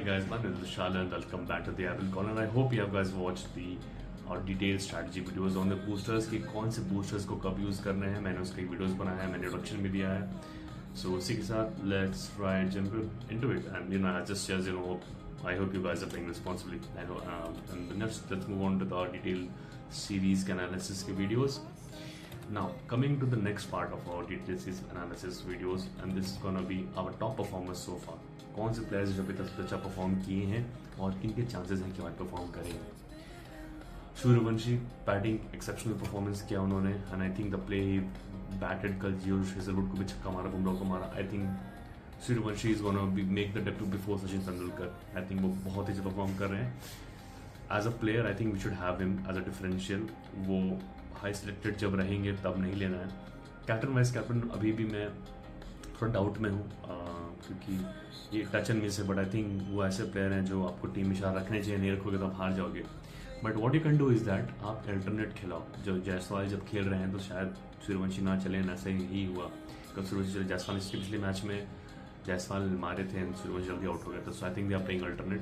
guys, my name is Vishal and welcome back to the Apple Corner. I hope you have guys watched the detailed strategy videos on the boosters कि कौन से boosters को कब use करने हैं. मैंने उसके videos बनाया है, मैंने introduction भी दिया है. So उसी के साथ let's try and jump into it. And I just I hope you guys are playing responsibly. I know. And next, let's move on to the detailed series analysis videos. Now coming to the next part of our detailed series analysis videos, and this is gonna be our top performers so far. कौन से players जो अभी तक अच्छा perform किए हैं और किन के चांसेस हैं कि वो परफॉर्म करेंगे. सूर्यवंशी बैटिंग एक्सेप्शनल परफॉर्मेंस किया उन्होंने, and I think the play batted कल जियो हेजलवुड को भी छक्का मारा, बुमराह को मारा. I think Suryavanshi is gonna make the debut before Sachin Tendulkar. I think वो बहुत ही अच्छा परफॉर्म कर रहे हैं. As a player I think we should have him as a differential. वो हाई सिलेक्टेड जब रहेंगे तब नहीं लेना है. कैप्टन वाइस कैप्टन अभी भी मैं थोड़ा डाउट में हूँ, क्योंकि ये टच एंड मिस है. बट आई थिंक वो ऐसे प्लेयर हैं जो आपको टीम में शायद रखने चाहिए, नहीं रखोगे तो आप हार जाओगे. But what you can do is that आप अल्टरनेट खिलाओ. जो जायसवाल जब खेल रहे हैं तो शायद सूर्यवंशी ना चले, ऐसे ही हुआ. कल सूर्यवंशी जायसवाल इसके पिछले मैच में जायसवाल मारे थे एंड सूर्यवंशी जल्दी आउट हो गया था. So I think they are playing alternate,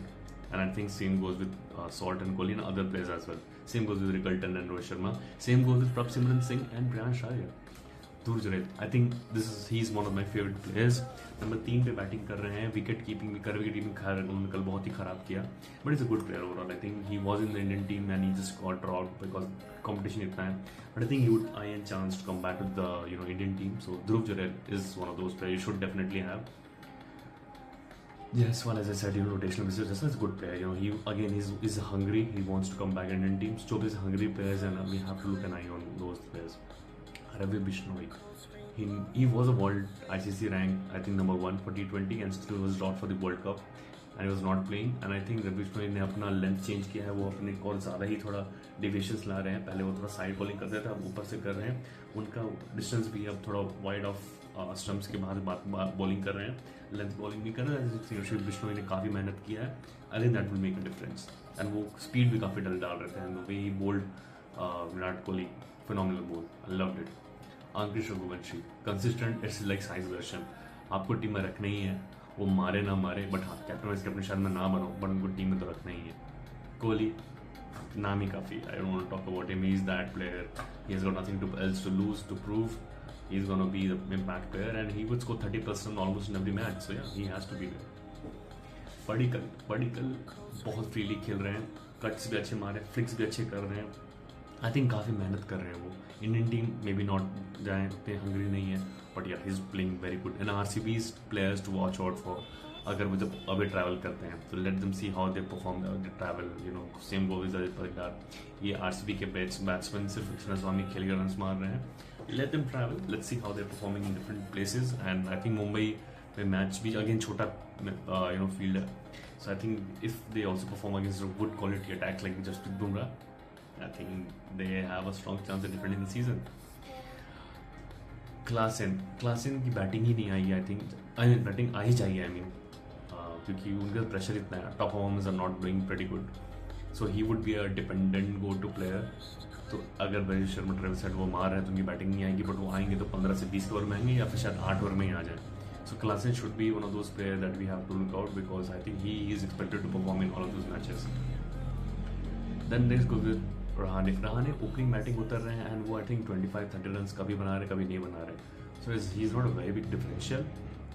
and I think same goes with Salt and Kohli and other players as well. Same goes with Rickelton and Rohit Sharma. Same goes with Prabhsimran Singh and Priyansh Arya. Dhruv I think he is one of my favourite players. Number 3 पे batting कर रहे हैं, wicket keeping भी कर, wicket keeping उन्होंने कल बहुत ही खराब किया. But is a good player overall. I think he was in the Indian team and he just got dropped because competition इतना है. But I think he would I an chance to come back to the Indian team. So Dhruv Jurel is one of those player you should definitely have. Jaiswal, as I said, rotational basis. Jaiswal is a good player. He again is hungry. He wants to come back in Indian teams. So these hungry players, and we have to look an eye on those players. Ravi Bishnoi, he was a world ICC rank, I think number 1 for T20, and still was dropped for the World Cup, and he was not playing. And I think Ravi Bishnoi ने अपना length change किया है. वो अपने और ज़्यादा ही थोड़ा deviations ला रहे हैं. पहले वो थोड़ा साइड बॉलिंग करते थे, अब ऊपर से कर रहे हैं. उनका डिस्टेंस भी अब थोड़ा वाइड ऑफ स्टम्प्स के बाहर बॉलिंग कर रहे हैं, लेंथ बॉलिंग भी कर रहे हैं. शिव बिश्नोई ने काफ़ी मेहनत किया है. I think that will make a difference. And वो स्पीड भी काफ़ी डाल रहे थे. And they he bowled Virat Kohli, phenomenal ball, I loved it. Ankit Raghuvanshi consistent, it's like science version. आपको टीम में रखना ही है, वो मारे ना मारे. बट हाँ, कैप्टन वाइस कैप्टन शायद मैं ना बनाऊँ, बट उनको टीम में तो रखना ही है. कोहली नाम ही काफ़ी. I don't want to talk about him. He is that player. He has got nothing to else to lose to prove. He's going to be the impact player and he would score 30% almost in every match. So yeah, he has to be there. Padikkal बहुत freely खेल रहे हैं, cuts भी अच्छे मारे, flix भी अच्छे कर रहे हैं. आई थिंक काफ़ी मेहनत कर रहे हैं वो. Indian team may be not जाए, उतने हंग्री नहीं है, बट यार he is playing very good. And RCB's players to watch out for. अगर वो जब अभी ट्रैवल करते हैं तो let them see how they perform the travel. Same go with Ajit Padikkal. ये RCB के बैट्समैन सिर्फ कृष्णा स्वामी खेल के रन मार रहे हैं. Let them travel. Let's see how they're performing in different places. And I think Mumbai में मैच भी again छोटा field है. So I think if they also perform against a good quality attack like Jasprit Bumrah, I think they have a strong chance of defending the season. Klaasen की batting ही नहीं आई. I think batting आ ही चाहिए. I mean क्योंकि उनका pressure इतना है. Top performers are not doing pretty good. So he would be a dependent go to player. तो अगर वैभव शर्मा ट्रेविस हेड वो मार रहे हैं तो उनकी बैटिंग नहीं आएगी. बट वो आएंगे तो 15 से 20 ओवर में आएंगे या फिर शायद 8 ओवर में ही आ जाए. So Klaasen should be one of those player that we have to look out because I think he is expected to perform in all of those matches. Then next go with Rahane opening batting उतर रहे हैं and वो I think 25-30 run कभी बना रहे कभी नहीं बना रहे. So he is not a very big differential.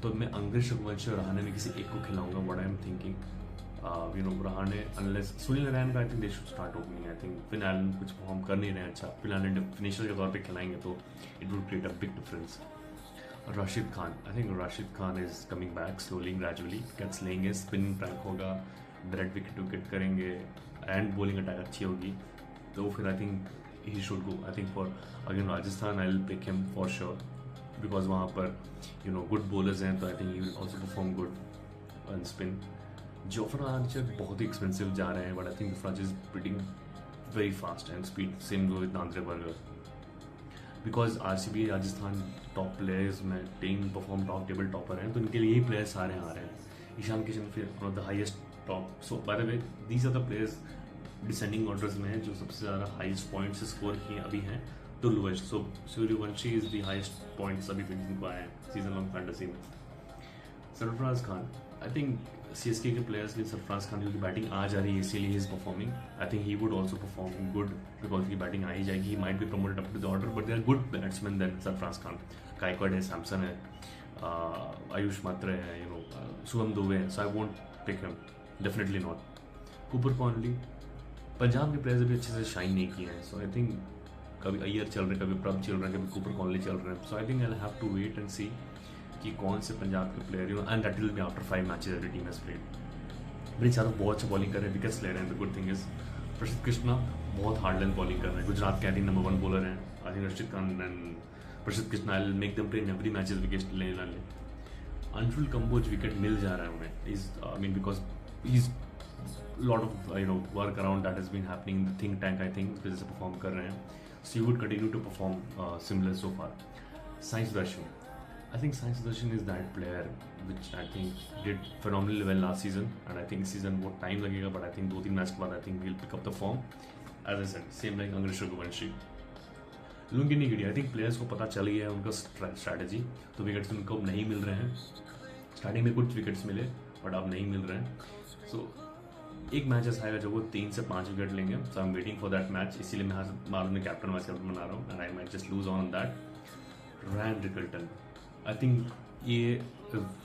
तो मैं अंकित रघुवंशी और रहाणे में किसी एक को खिलाऊंगा. What I am thinking Rahane unless Sunil Narayan का I think they should start opening. I think Finn Allen कुछ परफॉर्म कर नहीं रहे हैं अच्छा. फिन एलन फिनिशर के तौर पे खिलाएंगे तो it would create a big difference. Rashid Khan, I think Rashid Khan is coming back slowly gradually. Catch लेंगे, स्पिन ट्रैक होगा, डायरेक्ट विकेट करेंगे एंड बॉलिंग अटैक अच्छी होगी. तो फिर I think he should go. I think for again Rajasthan I will pick him for sure because वहाँ पर good bowlers हैं. तो I think he will also perform good on spin. Jofra Archer बहुत ही एक्सपेंसिव जा रहे हैं but I think Jofra Archer is pretty very fast and speed. Same go with Andre Burger because RCB Rajasthan top players में team perform top table topper हैं तो उनके लिए ही प्लेयर्स सारे आ रहे हैं. ईशान किशन फिर one of the highest top. So by the way these are the players descending orders में हैं जो सबसे ज़्यादा हाइएस्ट पॉइंट्स स्कोर किए अभी हैं to lowest. So Suryavanshi is the highest points अभी तक जिनको आए हैं सीजन लॉन्ग फैंटेसी में. Sarfaraz Khan, I think CSK के प्लेयर्स के सरफराज खान की बैटिंग आ जा रही है इसीलिए he is performing. I think he would also perform good because की बैटिंग आ ही जाएगी. He might be promoted up to the order but they are good batsman then Sarfaraz Khan. Gaikwad है, सैमसन है, आयुष मात्रे है, यू नो, शुभम दुबे है. So I won't pick him, definitely not. Cooper Connolly, Punjab के players अभी अच्छे से शाइन नहीं किए हैं. सो आई थिंक कभी अय्यर चल रहे हैं, कभी प्रभ चल रहे हैं, कभी कूपर कॉनली चल रहे हैं. So I think I have to wait and see कि कौन से पंजाब के player, you know, and that will be after 5 matches every team has played. बड़ी चारों बहुत अच्छा बॉलिंग कर रहे हैं, विकेट्स ले रहे हैं. द गुड थिंग इज प्रसिद्ध कृष्णा बहुत हार्ड लेंथ बॉलिंग कर रहे हैं. गुजरात के आई थिंक नंबर 1 बॉलर हैं. I think Rashid Khan and Prasidh Krishna I will make them play in every matches wicket ले ना ले. अंशुल कंबोज विकेट मिल जा रहा है उन्हें. Is I mean because he is lot of you know work around that has been happening in the think tank. I think इस वजह से परफॉर्म कर रहे हैं. So you would continue to perform similar so far. Sai Sudarshan, I think Sai Sudarshan is that player which I think did phenomenally well last season, and I think this season बहुत time लगेगा, but I think 2-3 match के बाद I think he'll pick up the form. As I said, same like Angrish Raghuvanshi. लुंगिनी giddy, I think players को पता चल गया है उनका strategy. तो विकेट्स उनको अब नहीं मिल रहे हैं. स्टार्टिंग में कुछ विकेट्स मिले बट अब नहीं मिल रहे हैं. सो एक मैच ऐसा आएगा जब वो 3 से 5 विकेट लेंगे. So I am waiting for that match. इसीलिए मैं मालूम में कैप्टन वाइस कैप्टन बना रहा हूँ, and I might just lose on that. Ryan Rickelton, I think ये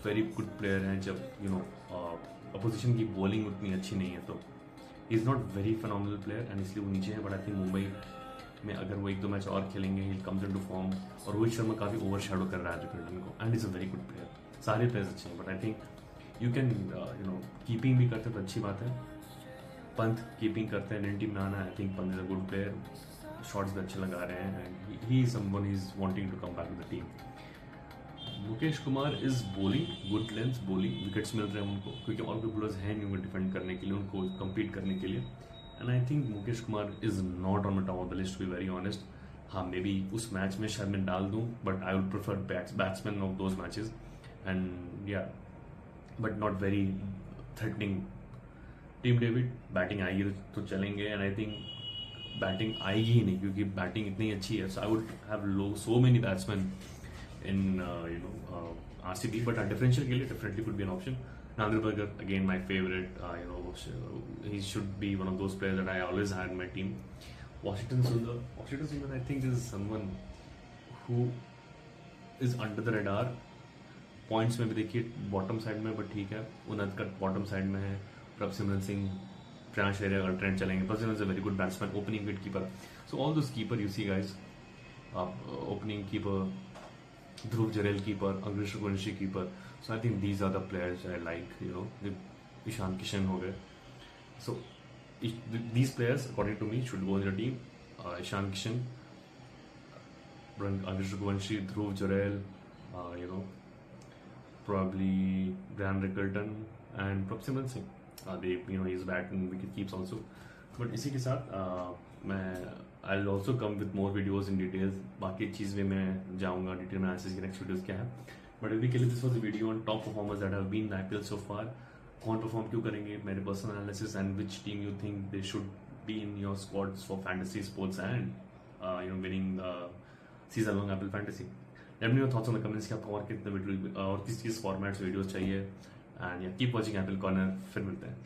वेरी गुड प्लेयर हैं. जब यू नो अपोजिशन की बॉलिंग उतनी अच्छी नहीं है तो is not very phenomenal player and इसलिए वो नीचे है. बट आई थिंक मुंबई में अगर वो 1-2 मैच और खेलेंगे ही कम्स इनटू फॉर्म. और रोहित शर्मा काफ़ी ओवर शैडो कर रहा है रिकल्टन को, and is a very good player. सारे प्लेयर्स अच्छे हैं but I think you can you know keeping भी करते तो अच्छी बात है. पंत कीपिंग करते हैं, इंडियन टीम में आना है. I think Pant is a good player, shots भी अच्छे लगा रहे हैं and he is someone he is wanting to come back to the team. Mukesh Kumar is bowling good length bowling, wickets मिल रहे हैं उनको क्योंकि और कोई बॉलर्स हैं नहीं उनको डिफेंड करने के लिए, उनको कम्पीट करने के लिए. And I think Mukesh Kumar is not on the top of the list to be very honest. हाँ, मे बी उस मैच में शायद मैं डाल दूँ but I would prefer batsman of those matches. And या but not very threatening. Team David, batting आएगी तो चलेंगे एंड आई थिंक बैटिंग आएगी ही नहीं क्योंकि बैटिंग इतनी अच्छी है. So I would have so many batsman in RCB, but differential के लिए definitely could be an option. Nandri Burger, again my favorite. He should be one of those players that I always had in my team. Washington Sundar, I think is someone who is under the radar. Points में भी देखिए bottom side में, but ठीक है. Unadkat bottom side में है. प्रभ सिमरन सिंह, प्रियांश आर्या अगर ट्रेंड चलेंगे. प्रभ सिमरन is a very good batsman, opening wicket-keeper. So all those keeper you see guys, opening keeper. Dhruv Jarel keeper, Angrish Raghuvanshi keeper. So I think these are the players I like, you know. Ishan Kishan हो गए. So these players according to me should go in the team. Ishan Kishan, Angrish Raghuvanshi, Dhruv Jarel, you know, probably Brian Rickelton and Prabh Simran Singh. They, you know, he's bat and wicket keeps also. But इसी के साथ मैं I'll also come with more videos in details. बाकी चीज़ में मैं जाऊँगा detail में analysis की नेक्स्ट वीडियोस क्या है. बट अभी के लिए this was the video on top performers that have been in IPL so far. कौन परफॉर्म क्यों करेंगे, मेरे personal analysis and which team you think they should be in your squads for fantasy sports and you know winning season long IPL fantasy. Let me your thoughts on the comments कि आपको और कितने video और किस formats videos चाहिए. And keep watching IPL corner. फिर मिलते हैं.